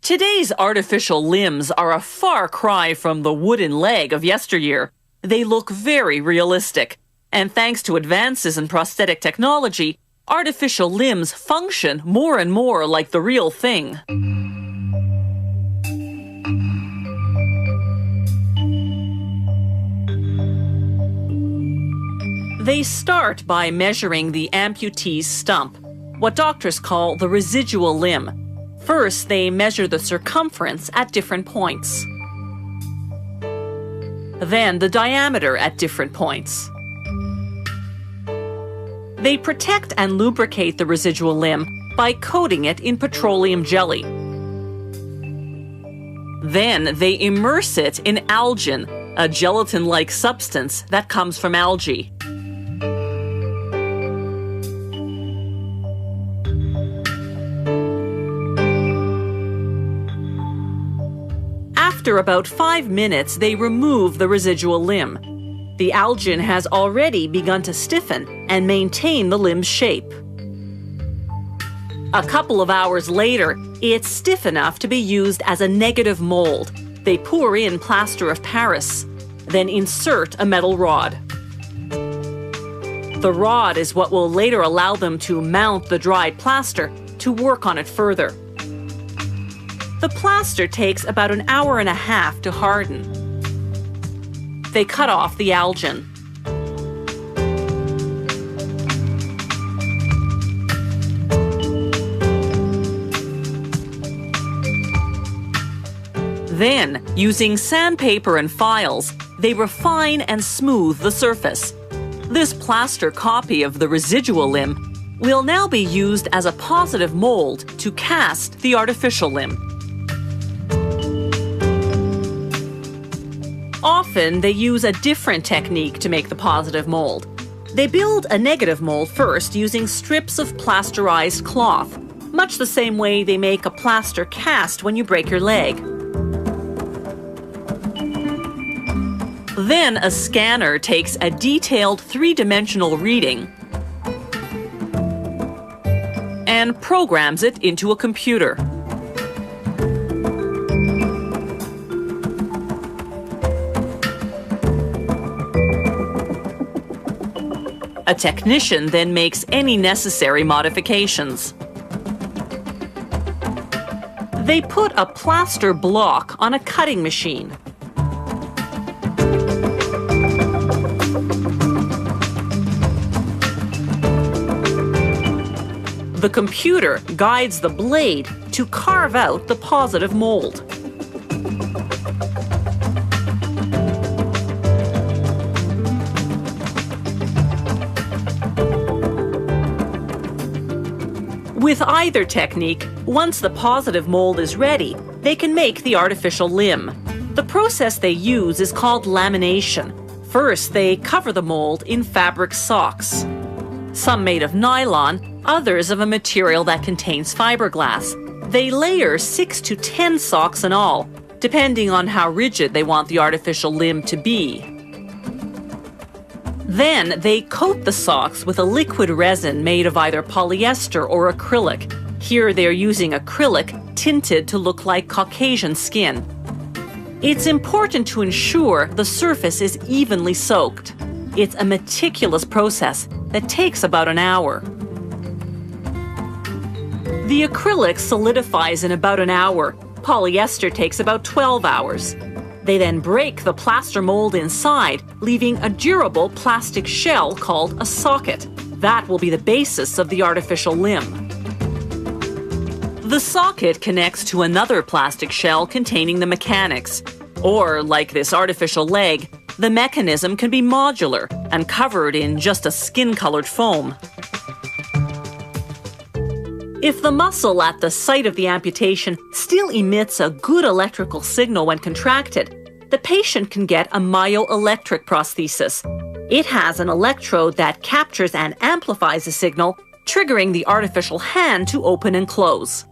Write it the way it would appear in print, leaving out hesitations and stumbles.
Today's artificial limbs are a far cry from the wooden leg of yesteryear. They look very realistic, and thanks to advances in prosthetic technology, artificial limbs function more and more like the real thing. They start by measuring the amputee's stump, what doctors call the residual limb. First, they measure the circumference at different points. Then the diameter at different points. They protect and lubricate the residual limb by coating it in petroleum jelly. Then they immerse it in algin, a gelatin-like substance that comes from algae. After about 5 minutes, they remove the residual limb. The algin has already begun to stiffen and maintain the limb's shape. A couple of hours later, it's stiff enough to be used as a negative mold. They pour in plaster of Paris, then insert a metal rod. The rod is what will later allow them to mount the dried plaster to work on it further. The plaster takes about an hour and a half to harden. They cut off the algin. Then, using sandpaper and files, they refine and smooth the surface. This plaster copy of the residual limb will now be used as a positive mold to cast the artificial limb. Often, they use a different technique to make the positive mold. They build a negative mold first using strips of plasterized cloth, much the same way they make a plaster cast when you break your leg. Then a scanner takes a detailed three-dimensional reading and programs it into a computer. A technician then makes any necessary modifications. They put a plaster block on a cutting machine. The computer guides the blade to carve out the positive mold. With either technique, once the positive mold is ready, they can make the artificial limb. The process they use is called lamination. First, they cover the mold in fabric socks. Some made of nylon, others of a material that contains fiberglass. They layer 6 to 10 socks in all, depending on how rigid they want the artificial limb to be. Then they coat the socks with a liquid resin made of either polyester or acrylic. Here they're using acrylic tinted to look like Caucasian skin. It's important to ensure the surface is evenly soaked. It's a meticulous process that takes about an hour. The acrylic solidifies in about an hour. Polyester takes about 12 hours. They then break the plaster mold inside, leaving a durable plastic shell called a socket. That will be the basis of the artificial limb. The socket connects to another plastic shell containing the mechanics. Or, like this artificial leg, the mechanism can be modular and covered in just a skin-colored foam. If the muscle at the site of the amputation still emits a good electrical signal when contracted, the patient can get a myoelectric prosthesis. It has an electrode that captures and amplifies the signal, triggering the artificial hand to open and close.